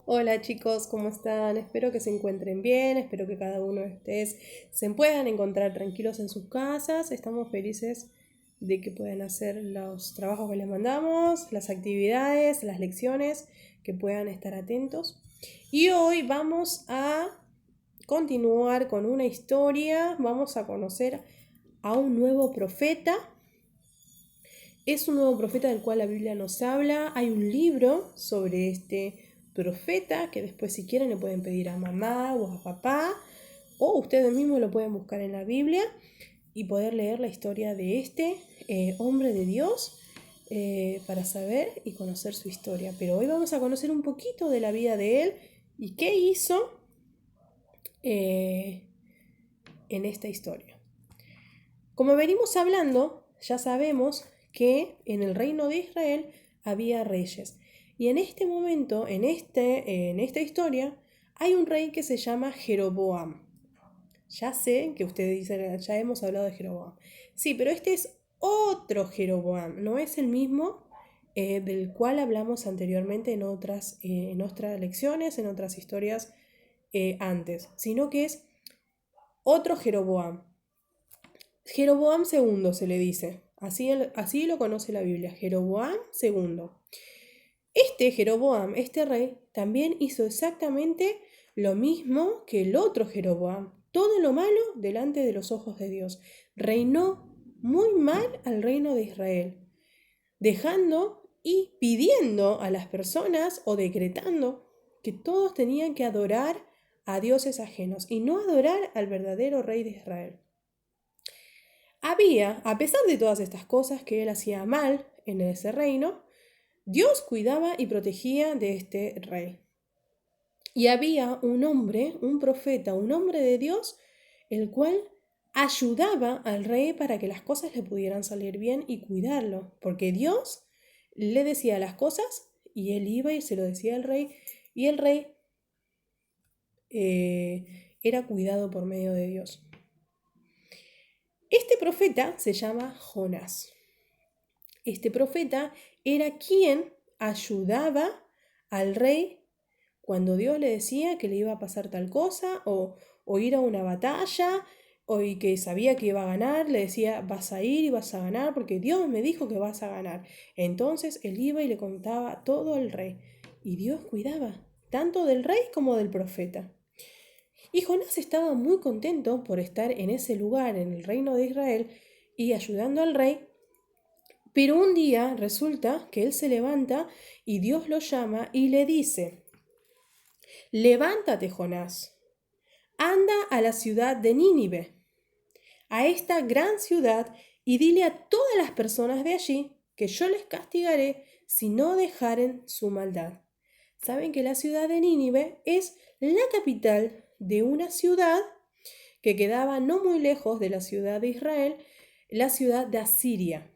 Hola chicos, ¿cómo están? Espero que se encuentren bien, espero que cada uno de ustedes se puedan encontrar tranquilos en sus casas. Estamos felices de que puedan hacer los trabajos que les mandamos, las actividades, las lecciones, que puedan estar atentos. Y hoy vamos a continuar con una historia, vamos a conocer a un nuevo profeta. Es un nuevo profeta del cual la Biblia nos habla. Hay un libro sobre este profeta que después si quieren le pueden pedir a mamá o a papá o ustedes mismos lo pueden buscar en la Biblia y poder leer la historia de este hombre de Dios para saber y conocer su historia. Pero hoy vamos a conocer un poquito de la vida de él y qué hizo eh, en esta historia. Como venimos hablando, ya sabemos que en el reino de Israel había reyes. Y en este momento, en esta historia, hay un rey que se llama Jeroboam. Ya sé que ustedes dicen, ya hemos hablado de Jeroboam. Sí, pero este es otro Jeroboam, no es el mismo del cual hablamos anteriormente en otras lecciones, en otras historias antes, sino que es otro Jeroboam. Jeroboam II se le dice. Así lo conoce la Biblia. Jeroboam II. Este Jeroboam, este rey, también hizo exactamente lo mismo que el otro Jeroboam. Todo lo malo delante de los ojos de Dios. Reinó muy mal al reino de Israel, dejando y pidiendo a las personas o decretando que todos tenían que adorar a dioses ajenos y no adorar al verdadero rey de Israel. A pesar de todas estas cosas que él hacía mal en ese reino, Dios cuidaba y protegía de este rey. Y había un hombre, un profeta, un hombre de Dios, el cual ayudaba al rey para que las cosas le pudieran salir bien y cuidarlo, porque Dios le decía las cosas y él iba y se lo decía al rey, y el rey era cuidado por medio de Dios. Este profeta se llama Jonás. Este profeta era quien ayudaba al rey cuando Dios le decía que le iba a pasar tal cosa o ir a una batalla y que sabía que iba a ganar, le decía vas a ir y vas a ganar porque Dios me dijo que vas a ganar. Entonces él iba y le contaba todo al rey y Dios cuidaba tanto del rey como del profeta. Y Jonás estaba muy contento por estar en ese lugar, en el reino de Israel, y ayudando al rey, pero un día resulta que él se levanta y Dios lo llama y le dice, levántate, Jonás, anda a la ciudad de Nínive, a esta gran ciudad, y dile a todas las personas de allí que yo les castigaré si no dejaren su maldad. Saben que la ciudad de Nínive es la capital de una ciudad que quedaba no muy lejos de la ciudad de Israel, la ciudad de Asiria.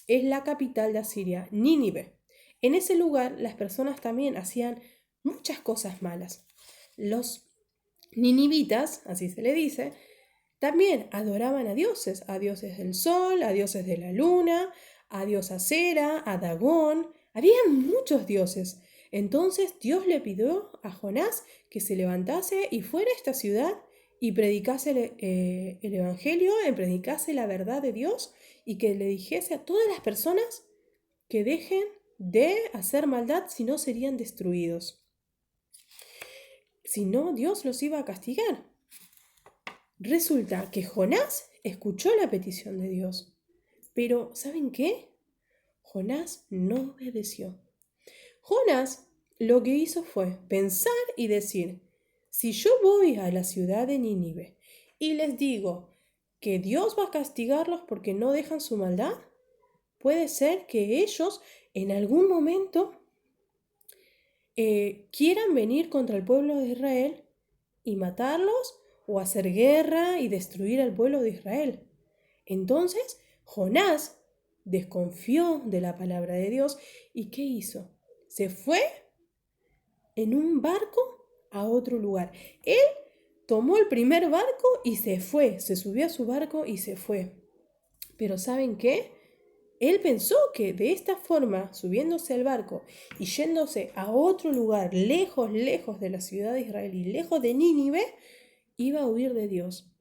Es la capital de Asiria, Nínive. En ese lugar las personas también hacían muchas cosas malas. Los ninivitas, así se le dice, también adoraban a dioses del sol, a dioses de la luna, a diosa Cera, a Dagón. Había muchos dioses. Entonces Dios le pidió a Jonás que se levantase y fuera a esta ciudad y predicase el Evangelio, predicase la verdad de Dios y que le dijese a todas las personas que dejen de hacer maldad si no serían destruidos. Si no, Dios los iba a castigar. Resulta que Jonás escuchó la petición de Dios, pero ¿saben qué? Jonás no obedeció. Jonás lo que hizo fue pensar y decir, si yo voy a la ciudad de Nínive y les digo que Dios va a castigarlos porque no dejan su maldad, puede ser que ellos en algún momento quieran venir contra el pueblo de Israel y matarlos o hacer guerra y destruir al pueblo de Israel. Entonces Jonás desconfió de la palabra de Dios y ¿qué hizo? Se fue en un barco a otro lugar. Él tomó el primer barco y se fue, se subió a su barco y se fue. Pero ¿saben qué? Él pensó que de esta forma, subiéndose al barco y yéndose a otro lugar, lejos, lejos de la ciudad de Israel y lejos de Nínive, iba a huir de Dios.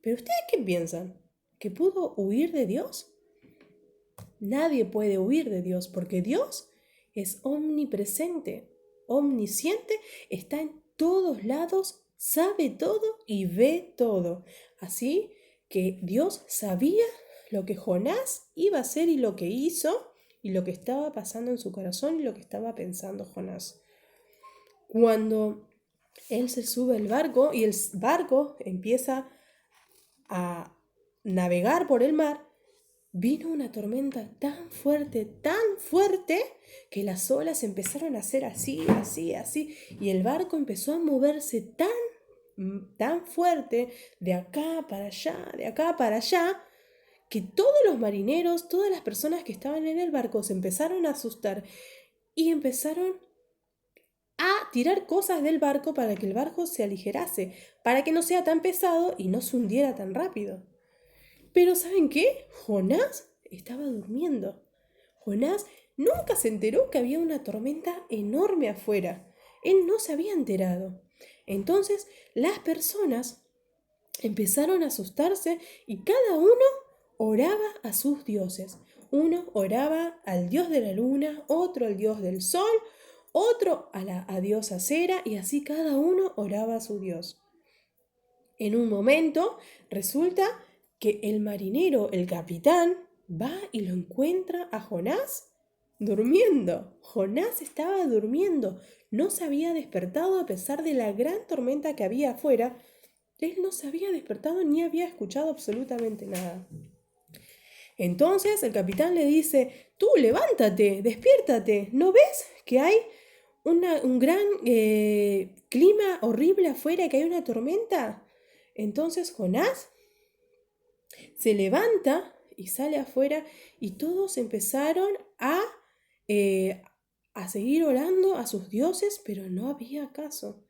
¿Pero ustedes qué piensan? ¿Que pudo huir de Dios? Nadie puede huir de Dios porque Dios es omnipresente, omnisciente, está en todos lados, sabe todo y ve todo. Así que Dios sabía lo que Jonás iba a hacer y lo que hizo y lo que estaba pasando en su corazón y lo que estaba pensando Jonás. Cuando él se sube al barco y el barco empieza a navegar por el mar, vino una tormenta tan fuerte, que las olas empezaron a hacer así, así, así, y el barco empezó a moverse tan fuerte, de acá para allá, que todos los marineros, todas las personas que estaban en el barco se empezaron a asustar y empezaron a tirar cosas del barco para que el barco se aligerase, para que no sea tan pesado y no se hundiera tan rápido. Pero ¿saben qué? Jonás estaba durmiendo. Jonás nunca se enteró que había una tormenta enorme afuera. Él no se había enterado. Entonces las personas empezaron a asustarse y cada uno oraba a sus dioses. Uno oraba al dios de la luna, otro al dios del sol, otro a la diosa Cera, y así cada uno oraba a su dios. En un momento resulta que el marinero, el capitán, va y lo encuentra a Jonás durmiendo. Jonás estaba durmiendo, no se había despertado a pesar de la gran tormenta que había afuera. Él no se había despertado ni había escuchado absolutamente nada. Entonces el capitán le dice: tú levántate, despiértate, ¿no ves que hay un gran clima horrible afuera, que hay una tormenta? Entonces Jonás se levanta y sale afuera y todos empezaron eh, a seguir orando a sus dioses, pero no había caso.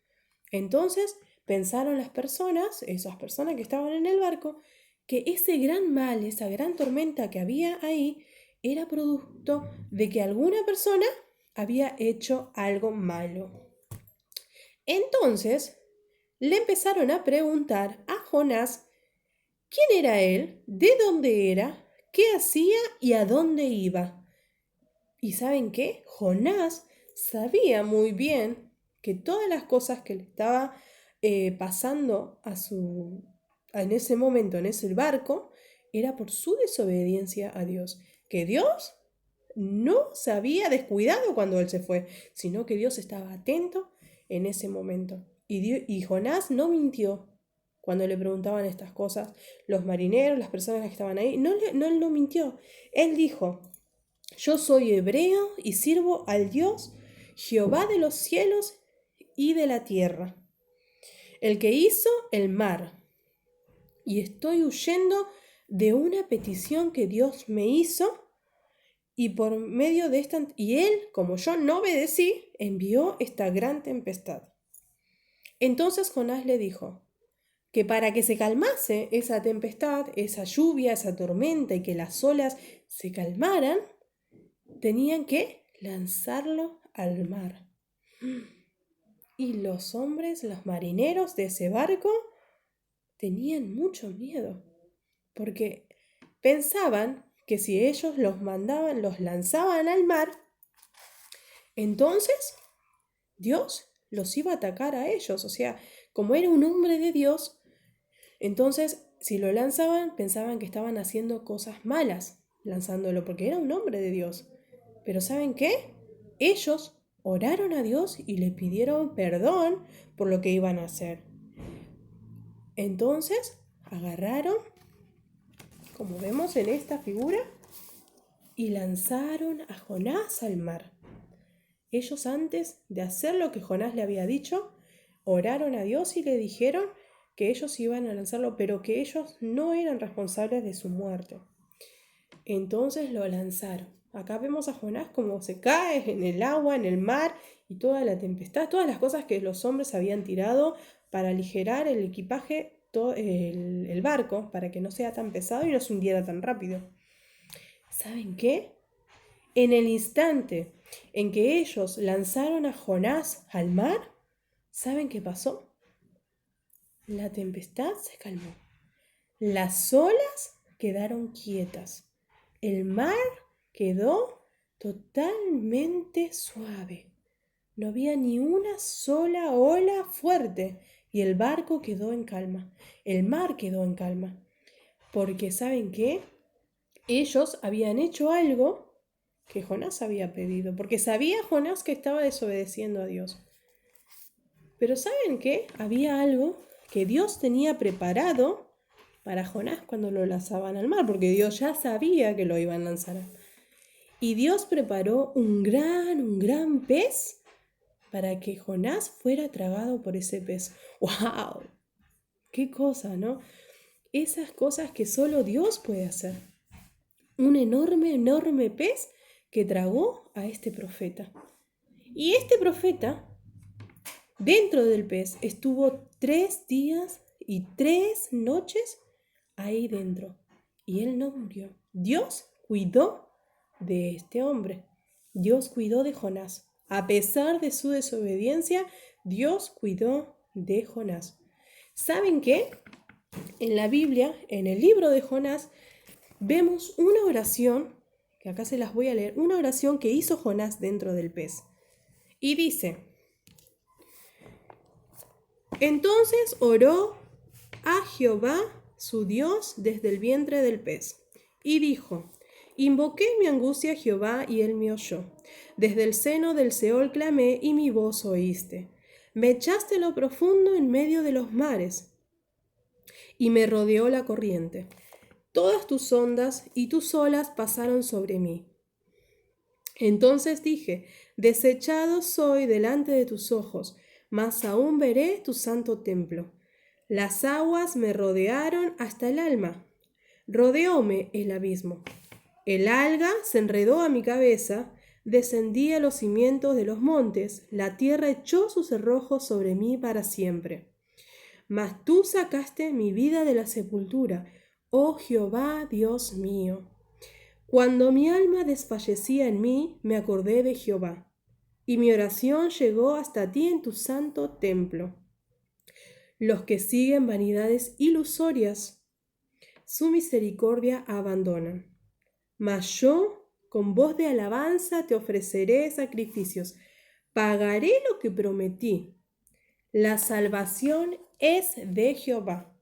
Entonces pensaron las personas, esas personas que estaban en el barco, que ese gran mal, esa gran tormenta que había ahí, era producto de que alguna persona había hecho algo malo. Entonces le empezaron a preguntar a Jonás quién era él, de dónde era, qué hacía y a dónde iba. ¿Y saben qué? Jonás sabía muy bien que todas las cosas que le estaba pasando en ese momento, en ese barco, era por su desobediencia a Dios. Que Dios no se había descuidado cuando él se fue, sino que Dios estaba atento en ese momento. Y Jonás no mintió cuando le preguntaban estas cosas. Los marineros, las personas que estaban ahí, él no mintió. Él dijo: yo soy hebreo y sirvo al Dios Jehová de los cielos y de la tierra, el que hizo el mar. Y estoy huyendo de una petición que Dios me hizo, y por medio de esta, y él, como yo no obedecí, envió esta gran tempestad. Entonces Jonás le dijo que para que se calmase esa tempestad, esa lluvia, esa tormenta, y que las olas se calmaran, tenían que lanzarlo al mar. Y los hombres, los marineros de ese barco, tenían mucho miedo, porque pensaban que si ellos los lanzaban al mar, entonces Dios los iba a atacar a ellos. O sea, como era un hombre de Dios, entonces si lo lanzaban, pensaban que estaban haciendo cosas malas lanzándolo, porque era un hombre de Dios. Pero ¿saben qué? Ellos oraron a Dios y le pidieron perdón por lo que iban a hacer. Entonces agarraron, como vemos en esta figura, y lanzaron a Jonás al mar. Ellos, antes de hacer lo que Jonás le había dicho, oraron a Dios y le dijeron que ellos iban a lanzarlo, pero que ellos no eran responsables de su muerte. Entonces lo lanzaron. Acá vemos a Jonás como se cae en el agua, en el mar, y toda la tempestad, todas las cosas que los hombres habían tirado para aligerar el equipaje, el barco, para que no sea tan pesado y no se hundiera tan rápido. ¿Saben qué? En el instante en que ellos lanzaron a Jonás al mar, ¿saben qué pasó? La tempestad se calmó. Las olas quedaron quietas. El mar quedó totalmente suave. No había ni una sola ola fuerte y el barco quedó en calma. El mar quedó en calma. Porque ¿saben qué? Ellos habían hecho algo que Jonás había pedido. Porque sabía Jonás que estaba desobedeciendo a Dios. Pero ¿saben qué? Había algo que Dios tenía preparado para Jonás cuando lo lanzaban al mar, porque Dios ya sabía que lo iban a lanzar. Y Dios preparó un gran pez para que Jonás fuera tragado por ese pez. ¡Wow! ¡Qué cosa!, ¿no? Esas cosas que solo Dios puede hacer. Un enorme pez que tragó a este profeta. Y este profeta, dentro del pez, estuvo 3 días y 3 noches ahí dentro. Y él no murió. Dios cuidó de este hombre. Dios cuidó de Jonás. A pesar de su desobediencia, Dios cuidó de Jonás. ¿Saben qué? En la Biblia, en el libro de Jonás, vemos una oración, que acá se las voy a leer, una oración que hizo Jonás dentro del pez. Y dice: entonces oró a Jehová, su Dios, desde el vientre del pez, y dijo: invoqué mi angustia a Jehová, y él me oyó. Desde el seno del Seol clamé, y mi voz oíste. Me echaste a lo profundo en medio de los mares, y me rodeó la corriente. Todas tus ondas y tus olas pasaron sobre mí. Entonces dije: desechado soy delante de tus ojos, mas aún veré tu santo templo. Las aguas me rodearon hasta el alma. Rodeóme el abismo. El alga se enredó a mi cabeza, descendí a los cimientos de los montes, la tierra echó sus cerrojos sobre mí para siempre. Mas tú sacaste mi vida de la sepultura, oh Jehová, Dios mío. Cuando mi alma desfallecía en mí, me acordé de Jehová, y mi oración llegó hasta ti en tu santo templo. Los que siguen vanidades ilusorias, su misericordia abandonan. Mas yo, con voz de alabanza, te ofreceré sacrificios. Pagaré lo que prometí. La salvación es de Jehová.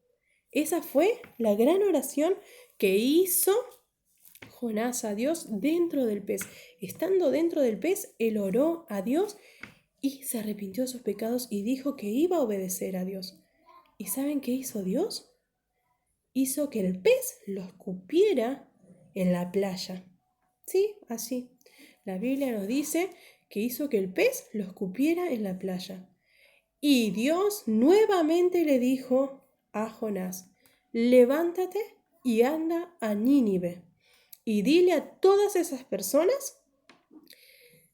Esa fue la gran oración que hizo Jonás a Dios dentro del pez. Estando dentro del pez, él oró a Dios y se arrepintió de sus pecados y dijo que iba a obedecer a Dios. ¿Y saben qué hizo Dios? Hizo que el pez lo escupiera en la playa. Sí, así. La Biblia nos dice que hizo que el pez lo escupiera en la playa. Y Dios nuevamente le dijo a Jonás: levántate y anda a Nínive y dile a todas esas personas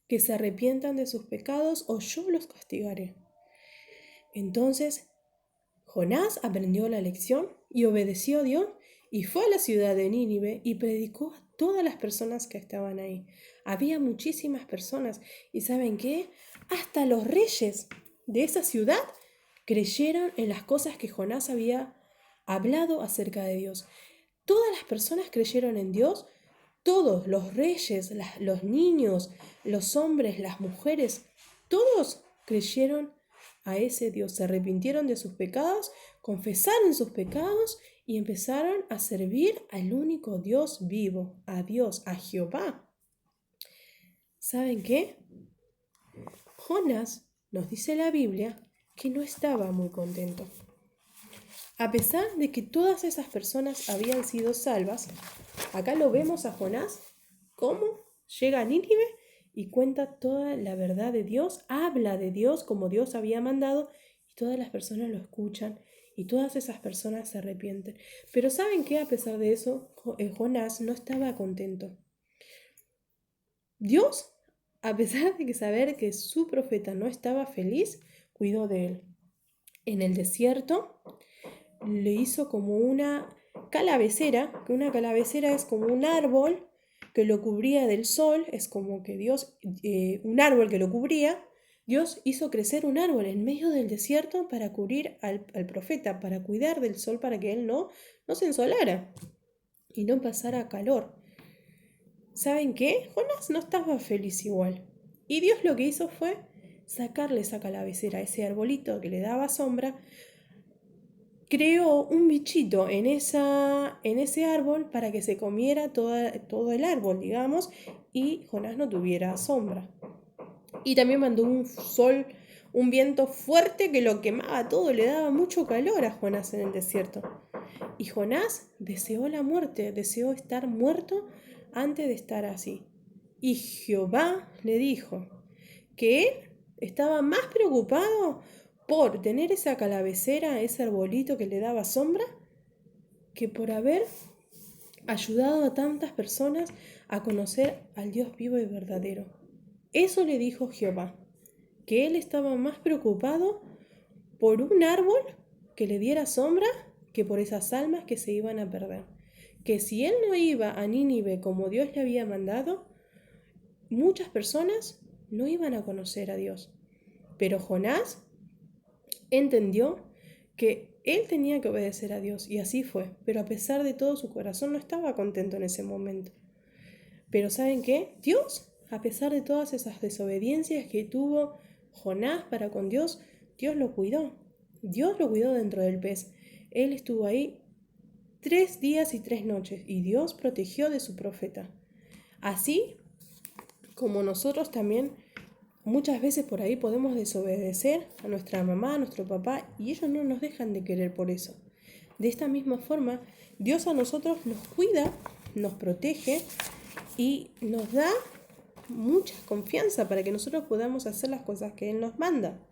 que se arrepientan de sus pecados o yo los castigaré. Entonces Jonás aprendió la lección y obedeció a Dios y fue a la ciudad de Nínive y predicó a todas las personas que estaban ahí. Había muchísimas personas y ¿saben qué? Hasta los reyes de esa ciudad creyeron en las cosas que Jonás había hablado acerca de Dios. Todas las personas creyeron en Dios, todos los reyes, los niños, los hombres, las mujeres, todos creyeron a ese Dios, se arrepintieron de sus pecados, confesaron sus pecados y empezaron a servir al único Dios vivo, a Dios, a Jehová. ¿Saben qué? Jonás, nos dice la Biblia, que no estaba muy contento. A pesar de que todas esas personas habían sido salvas, acá lo vemos a Jonás cómo llega a Nínive y cuenta toda la verdad de Dios, habla de Dios como Dios había mandado y todas las personas lo escuchan y todas esas personas se arrepienten. Pero ¿saben qué? A pesar de eso, Jonás no estaba contento. Dios, a pesar de saber que su profeta no estaba feliz, cuidó de él. En el desierto le hizo como una calavecera, que una calavecera es como un árbol que lo cubría del sol, es como que Dios, un árbol que lo cubría, Dios hizo crecer un árbol en medio del desierto para cubrir al profeta, para cuidar del sol, para que él no se ensolara y no pasara calor. ¿Saben qué? Jonás no estaba feliz igual. Y Dios lo que hizo fue sacarle esa calabacera, ese arbolito que le daba sombra, creó un bichito en ese árbol para que se comiera todo el árbol, digamos, y Jonás no tuviera sombra. Y también mandó un sol, un viento fuerte que lo quemaba todo, le daba mucho calor a Jonás en el desierto. Y Jonás deseó la muerte, deseó estar muerto antes de estar así. Y Jehová le dijo que él estaba más preocupado por tener esa calabacera, ese arbolito que le daba sombra, que por haber ayudado a tantas personas a conocer al Dios vivo y verdadero. Eso le dijo Jehová, que él estaba más preocupado por un árbol que le diera sombra que por esas almas que se iban a perder. Que si él no iba a Nínive como Dios le había mandado, muchas personas no iban a conocer a Dios. Pero Jonás entendió que él tenía que obedecer a Dios y así fue. Pero a pesar de todo su corazón no estaba contento en ese momento. Pero ¿saben qué? Dios, a pesar de todas esas desobediencias que tuvo Jonás para con Dios, Dios lo cuidó. Dios lo cuidó dentro del pez. Él estuvo ahí 3 días y 3 noches y Dios protegió de su profeta. Así como nosotros también muchas veces por ahí podemos desobedecer a nuestra mamá, a nuestro papá, y ellos no nos dejan de querer por eso. De esta misma forma, Dios a nosotros nos cuida, nos protege y nos da mucha confianza para que nosotros podamos hacer las cosas que Él nos manda.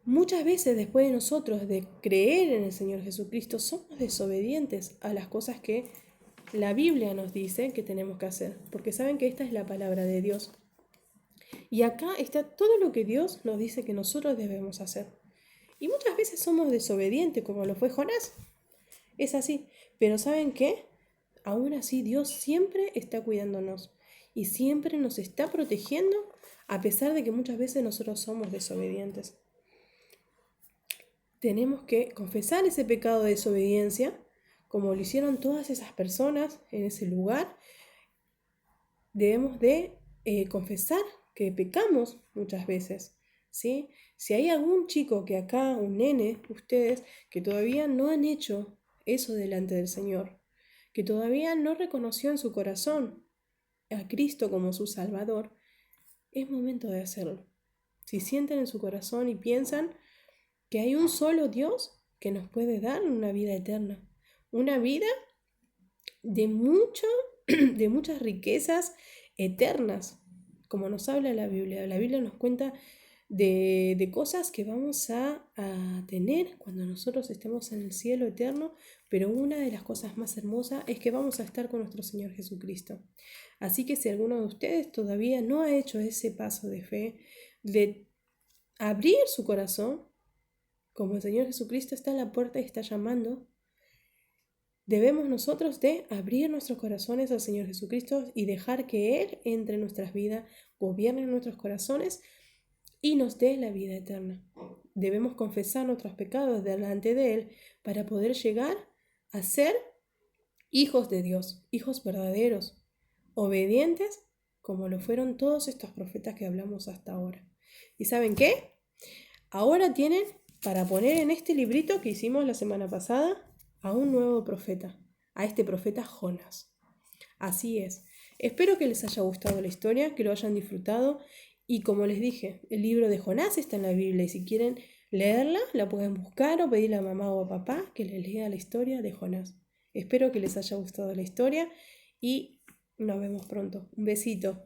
Muchas veces después de nosotros de creer en el Señor Jesucristo, somos desobedientes a las cosas que la Biblia nos dice que tenemos que hacer, porque saben que esta es la palabra de Dios. Y acá está todo lo que Dios nos dice que nosotros debemos hacer. Y muchas veces somos desobedientes, como lo fue Jonás. Es así. Pero ¿saben qué? Aún así Dios siempre está cuidándonos y siempre nos está protegiendo a pesar de que muchas veces nosotros somos desobedientes. Tenemos que confesar ese pecado de desobediencia, como lo hicieron todas esas personas en ese lugar. Debemos de confesar que pecamos muchas veces, ¿sí? Si hay algún chico que acá, un nene, ustedes, que todavía no han hecho eso delante del Señor, que todavía no reconoció en su corazón a Cristo como su Salvador, es momento de hacerlo. Si sienten en su corazón y piensan que hay un solo Dios que nos puede dar una vida eterna, una vida de muchas riquezas eternas, como nos habla la Biblia. La Biblia nos cuenta de cosas que vamos a tener cuando nosotros estemos en el cielo eterno, pero una de las cosas más hermosas es que vamos a estar con nuestro Señor Jesucristo. Así que si alguno de ustedes todavía no ha hecho ese paso de fe, de abrir su corazón, como el Señor Jesucristo está en la puerta y está llamando, debemos nosotros de abrir nuestros corazones al Señor Jesucristo y dejar que Él entre en nuestras vidas, gobierne nuestros corazones y nos dé la vida eterna. Debemos confesar nuestros pecados delante de Él para poder llegar a ser hijos de Dios, hijos verdaderos, obedientes, como lo fueron todos estos profetas que hablamos hasta ahora. ¿Y saben qué? Ahora tienen para poner en este librito que hicimos la semana pasada a un nuevo profeta, a este profeta Jonás. Así es. Espero que les haya gustado la historia, que lo hayan disfrutado. Y como les dije, el libro de Jonás está en la Biblia y si quieren leerla, la pueden buscar o pedirle a mamá o a papá que les lea la historia de Jonás. Espero que les haya gustado la historia y nos vemos pronto. Un besito.